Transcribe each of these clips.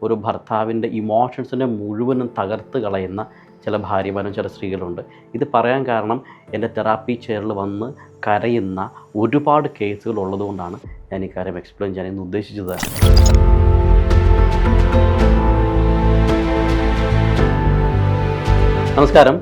ഒരു ഭർത്താവിൻ്റെ ഇമോഷൻസിനെ മുഴുവനും തകർത്ത് കളയുന്ന ചില ഭാര്യമാരും ചില സ്ത്രീകളുണ്ട്. ഇത് പറയാൻ കാരണം എൻ്റെ തെറാപ്പി ചെയറിൽ വന്ന് കരയുന്ന ഒരുപാട് കേസുകൾ ഉള്ളതുകൊണ്ടാണ് ഞാൻ ഈ കാര്യം എക്സ്പ്ലെയിൻ ചെയ്യാൻ ഇന്ന് ഉദ്ദേശിച്ചത്. നമസ്കാരം.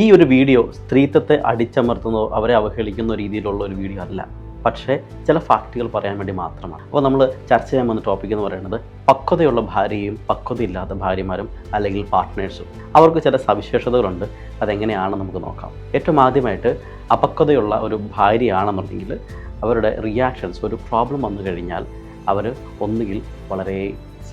ഈ ഒരു വീഡിയോ സ്ത്രീത്വത്തെ അടിച്ചമർത്തുന്നതോ അവരെ അവഹേളിക്കുന്ന രീതിയിലുള്ള ഒരു വീഡിയോ അല്ല, പക്ഷേ ചില ഫാക്റ്റുകൾ പറയാൻ വേണ്ടി മാത്രമാണ്. അപ്പോൾ നമ്മൾ ചർച്ച ചെയ്യാൻ വന്ന ടോപ്പിക് എന്ന് പറയുന്നത് പക്വതയുള്ള ഭാര്യയും പക്വതയില്ലാത്ത ഭാര്യമാരും അല്ലെങ്കിൽ പാർട്ട്നേഴ്സും. അവർക്ക് ചില സവിശേഷതകളുണ്ട്. അതെങ്ങനെയാണെന്ന് നമുക്ക് നോക്കാം. ഏറ്റവും ആദ്യമായിട്ട് അപക്വതയുള്ള ഒരു ഭാര്യയാണെന്നുണ്ടെങ്കിൽ അവരുടെ റിയാക്ഷൻസ്, ഒരു പ്രോബ്ലം വന്നു കഴിഞ്ഞാൽ അവർ ഒന്നുകിൽ വളരെ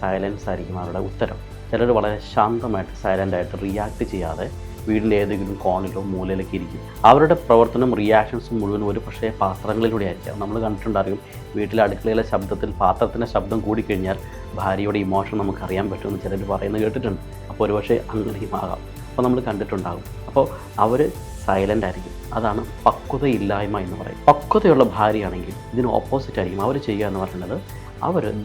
സൈലൻസ് ആയിരിക്കും അവരുടെ ഉത്തരം. ചിലർ വളരെ ശാന്തമായിട്ട് സൈലൻ്റായിട്ട് റിയാക്ട് ചെയ്യാതെ വീടിൻ്റെ ഏതെങ്കിലും കോണിലോ മൂലയിലൊക്കെ ഇരിക്കും. അവരുടെ പ്രവർത്തനം റിയാക്ഷൻസും മുഴുവനും ഒരു പക്ഷേ പാത്രങ്ങളിലൂടെ ആയിരിക്കാം. നമ്മൾ കണ്ടിട്ടുണ്ടാകും, വീട്ടിലെ അടുക്കളയിലെ ശബ്ദത്തിൽ പാത്രത്തിൻ്റെ ശബ്ദം കൂടിക്കഴിഞ്ഞാൽ ഭാര്യയുടെ ഇമോഷൻ നമുക്കറിയാൻ പറ്റുമെന്ന് ചിലർ പറയുന്നത് കേട്ടിട്ടുണ്ട്. അപ്പോൾ ഒരു പക്ഷേ അങ്ങനെയും ആകാം. അപ്പോൾ നമ്മൾ കണ്ടിട്ടുണ്ടാകും. അപ്പോൾ അവർ സൈലൻ്റ് ആയിരിക്കും. അതാണ് പക്വതയില്ലായ്മ എന്ന് പറയും. പക്വതയുള്ള ഭാര്യയാണെങ്കിൽ ഇതിന് ഓപ്പോസിറ്റ് ആയിരിക്കും. അവർ ചെയ്യുക എന്ന് പറയുന്നത്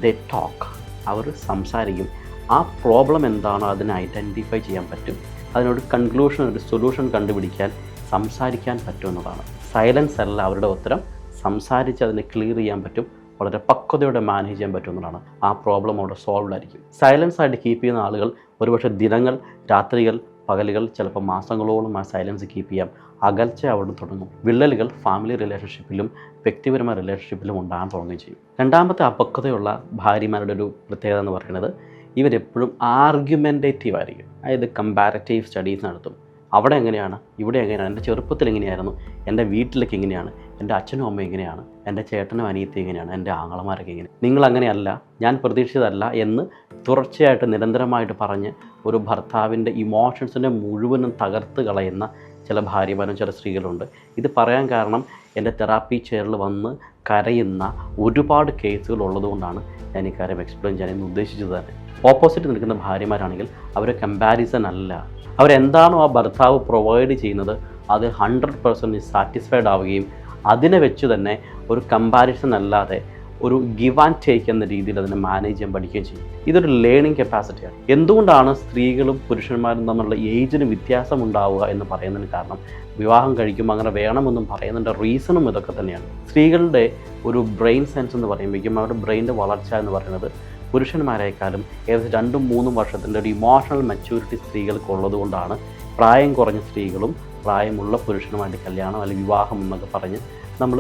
ദേ ടോക്ക്, അവർ സംസാരിക്കും. ആ പ്രോബ്ലം എന്താണോ അതിനെ ഐഡൻറ്റിഫൈ ചെയ്യാൻ പറ്റും. അതിനൊരു കൺക്ലൂഷൻ, ഒരു സൊല്യൂഷൻ കണ്ടുപിടിക്കാൻ സംസാരിക്കാൻ പറ്റുമെന്നതാണ്. സൈലൻസ് അല്ല അവരുടെ ഉത്തരം. സംസാരിച്ച് അതിനെ ക്ലിയർ ചെയ്യാൻ പറ്റും. വളരെ പക്വതയോടെ മാനേജ് ചെയ്യാൻ പറ്റുമെന്നതാണ്. ആ പ്രോബ്ലം അവിടെ സോൾവ് ആയിരിക്കും. സൈലൻസ് ആയിട്ട് കീപ്പ് ചെയ്യുന്ന ആളുകൾ ഒരുപക്ഷെ ദിനങ്ങൾ, രാത്രികൾ, പകലുകൾ, ചിലപ്പോൾ മാസങ്ങളോളം ആ സൈലൻസ് കീപ്പ് ചെയ്യാം. അകൽച്ച അവിടെ തുടങ്ങും. വിള്ളലുകൾ ഫാമിലി റിലേഷൻഷിപ്പിലും വ്യക്തിപരമായ റിലേഷൻഷിപ്പിലും ഉണ്ടാകാൻ തുടങ്ങുകയും ചെയ്യും. രണ്ടാമത്തെ അപക്വതയുള്ള ഭാര്യമാരുടെ ഒരു പ്രത്യേകത എന്ന് പറയുന്നത് ഇവരെപ്പോഴും ആർഗ്യുമെൻറ്റേറ്റീവ് ആയിരിക്കും. അതായത് കമ്പാരറ്റീവ് സ്റ്റഡീസ് നടത്തും. അവിടെ എങ്ങനെയാണ്, ഇവിടെ എങ്ങനെയാണ്, എൻ്റെ ചെറുപ്പത്തിൽ എങ്ങനെയായിരുന്നു, എൻ്റെ വീട്ടിലേക്ക് എങ്ങനെയാണ്, എൻ്റെ അച്ഛനും അമ്മയും എങ്ങനെയാണ്, എൻ്റെ ചേട്ടനും അനിയത്തി എങ്ങനെയാണ്, എൻ്റെ ആങ്ങളമാരൊക്കെ എങ്ങനെ, നിങ്ങളങ്ങനെയല്ല, ഞാൻ പ്രതീക്ഷിച്ചതല്ല എന്ന് തുടർച്ചയായിട്ട് നിരന്തരമായിട്ട് പറഞ്ഞ് ഒരു ഭർത്താവിൻ്റെ ഇമോഷൻസിനെ മുഴുവനും തകർത്ത് കളയുന്ന ചില ഭാര്യമാരും ചില സ്ത്രീകളുണ്ട്. ഇത് പറയാൻ കാരണം എൻ്റെ തെറാപ്പി ചെയറിൽ വന്ന് കരയുന്ന ഒരുപാട് കേസുകൾ ഉള്ളതുകൊണ്ടാണ് ഞാൻ ഈ കാര്യം എക്സ്പ്ലെയിൻ ചെയ്യാൻ ഇന്ന് ഉദ്ദേശിച്ചത് തന്നെ. ഓപ്പോസിറ്റ് നിൽക്കുന്ന ഭാര്യമാരാണെങ്കിൽ അവർ കമ്പാരിസൺ അല്ല. അവരെന്താണോ ആ ഭർത്താവ് പ്രൊവൈഡ് ചെയ്യുന്നത് അത് 100% സാറ്റിസ്ഫൈഡ് ആവുകയും അതിനെ വെച്ച് തന്നെ ഒരു കമ്പാരിസൺ അല്ലാതെ ഒരു ഗിവ് ആൻഡ് ടേക്ക് എന്ന രീതിയിൽ അതിനെ മാനേജ് ചെയ്യാൻ പഠിക്കുകയും ചെയ്യും. ഇതൊരു ലേണിംഗ് കപ്പാസിറ്റിയാണ്. എന്തുകൊണ്ടാണ് സ്ത്രീകളും പുരുഷന്മാരും തമ്മിലുള്ള ഏജിന് വ്യത്യാസം ഉണ്ടാവുക എന്ന് പറയുന്നതിന് കാരണം വിവാഹം കഴിക്കുമ്പോൾ അങ്ങനെ വേണമെന്നും പറയുന്നതിൻ്റെ റീസണും ഇതൊക്കെ തന്നെയാണ്. സ്ത്രീകളുടെ ഒരു ബ്രെയിൻ സെൻസ് എന്ന് പറയുമ്പോഴേക്കും അവരുടെ ബ്രെയിൻ്റെ വളർച്ച എന്ന് പറയുന്നത് പുരുഷന്മാരെക്കാളും ഏകദേശം 2-3 വർഷത്തിൻ്റെ ഒരു ഇമോഷണൽ മെച്യൂരിറ്റി സ്ത്രീകൾക്ക് ഉള്ളതുകൊണ്ടാണ് പ്രായം കുറഞ്ഞ സ്ത്രീകളും പ്രായമുള്ള പുരുഷനുമായിട്ട് കല്യാണം അല്ലെങ്കിൽ വിവാഹം എന്നൊക്കെ പറഞ്ഞ് നമ്മൾ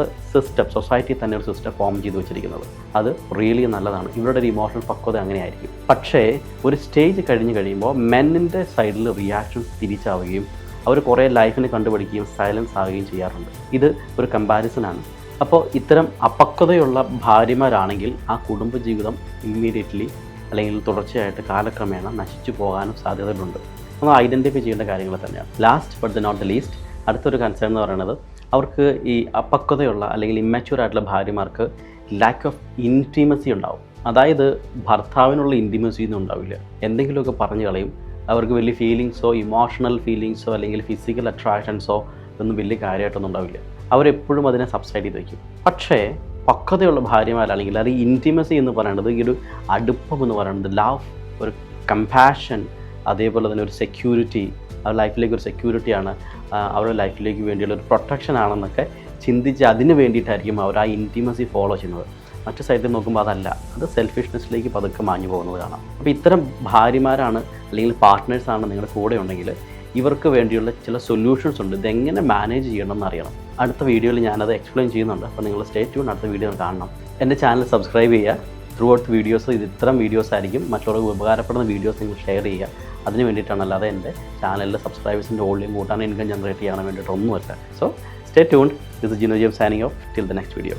സൊസൈറ്റി തന്നെ ഒരു സിസ്റ്റം ഫോം ചെയ്ത് വെച്ചിരിക്കുന്നത്. അത് റിയലി നല്ലതാണ്. ഇവരുടെ ഒരു ഇമോഷണൽ പക്വത അങ്ങനെയായിരിക്കും. പക്ഷേ ഒരു സ്റ്റേജ് കഴിഞ്ഞ് കഴിയുമ്പോൾ മെന്നിൻ്റെ സൈഡിൽ റിയാക്ഷൻസ് തിരിച്ചാവുകയും അവർ കുറേ ലൈഫിനെ കണ്ടുപിടിക്കുകയും സൈലൻസ് ആവുകയും ചെയ്യാറുണ്ട്. ഇത് ഒരു കമ്പാരിസനാണ്. അപ്പോൾ ഇത്തരം അപക്വതയുള്ള ഭാര്യമാരാണെങ്കിൽ ആ കുടുംബജീവിതം ഇമ്മീഡിയറ്റ്ലി അല്ലെങ്കിൽ തുടർച്ചയായിട്ട് കാലക്രമേണ നശിച്ചു പോകാനും സാധ്യതകളുണ്ട്. നമ്മൾ ഐഡൻറ്റിഫൈ ചെയ്യേണ്ട കാര്യങ്ങൾ തന്നെയാണ്. Last but not the least, അടുത്തൊരു കൺസേൺ എന്ന് പറയുന്നത് അവർക്ക് ഈ അപക്വതയുള്ള അല്ലെങ്കിൽ ഇമ്മച്യൂർ ആയിട്ടുള്ള ഭാര്യമാർക്ക് ലാക്ക് ഓഫ് ഇൻറ്റിമസി ഉണ്ടാവും. അതായത് ഭർത്താവിനുള്ള ഇൻറ്റിമസി ഒന്നും ഉണ്ടാവില്ല. എന്തെങ്കിലുമൊക്കെ പറഞ്ഞു കളയും. അവർക്ക് വലിയ ഫീലിങ്സോ ഇമോഷണൽ ഫീലിങ്സോ അല്ലെങ്കിൽ ഫിസിക്കൽ അട്രാക്ഷൻസോ ഒന്നും വലിയ കാര്യമായിട്ടൊന്നും ഉണ്ടാവില്ല. അവരെപ്പോഴും അതിനെ സബ്സൈഡ് ചെയ്ത് വയ്ക്കും. പക്ഷേ പക്വതയുള്ള ഭാര്യമാരാണെങ്കിൽ അത് ഇൻറ്റിമസി എന്ന് പറയുന്നത്, ഈ ഒരു അടുപ്പം എന്ന് പറയുന്നത്, ലവ്, ഒരു കമ്പാഷൻ, അതേപോലെ തന്നെ ഒരു സെക്യൂരിറ്റി, അവരുടെ ലൈഫിലേക്ക് ഒരു സെക്യൂരിറ്റിയാണ്, അവരുടെ ലൈഫിലേക്ക് വേണ്ടിയുള്ള ഒരു പ്രൊട്ടക്ഷൻ ആണെന്നൊക്കെ ചിന്തിച്ച് അതിന് വേണ്ടിയിട്ടായിരിക്കും അവർ ആ ഇൻറ്റിമസി ഫോളോ ചെയ്യുന്നത്. മറ്റു സൈഡിൽ നോക്കുമ്പോൾ അതല്ല, അത് സെൽഫിഷ്നെസ്സിലേക്ക് പതുക്കെ മാഞ്ഞു പോകുന്നത് കാണാം. അപ്പോൾ ഇത്തരം ഭാര്യമാരാണ് അല്ലെങ്കിൽ പാർട്ട്നേഴ്സാണ് നിങ്ങളുടെ കൂടെ ഉണ്ടെങ്കിൽ ഇവർക്ക് വേണ്ടിയുള്ള ചില സൊല്യൂഷൻസ് ഉണ്ട്. ഇതെങ്ങനെ മാനേജ് ചെയ്യണമെന്ന് അറിയണം. അടുത്ത വീഡിയോയിൽ ഞാനത് എക്സ്പ്ലെയിൻ ചെയ്യുന്നുണ്ട്. അപ്പോൾ നിങ്ങൾ സ്റ്റേ ട്യൂൺ, അടുത്ത വീഡിയോ കാണണം. എൻ്റെ ചാനൽ സബ്സ്ക്രൈബ് ചെയ്യുക. ത്രൂ ഔട്ട് വീഡിയോസ് ഇത്തരം വീഡിയോസ് ആയിരിക്കും. മറ്റുള്ളവർക്ക് ഉപകാരപ്പെടുന്ന വീഡിയോസ് നിങ്ങൾ ഷെയർ ചെയ്യുക. അതിന് വേണ്ടിയിട്ടാണ്, അല്ലാതെ എൻ്റെ ചാനലിലെ സബ്സ്ക്രൈബേഴ്സിൻ്റെ വോളിയം കൂട്ടാൻ, ഇൻകം ജനറേറ്റ് ചെയ്യാൻ വേണ്ടിയിട്ടൊന്നുമല്ല. So stay tune. This is Jino James signing off. Till the next video.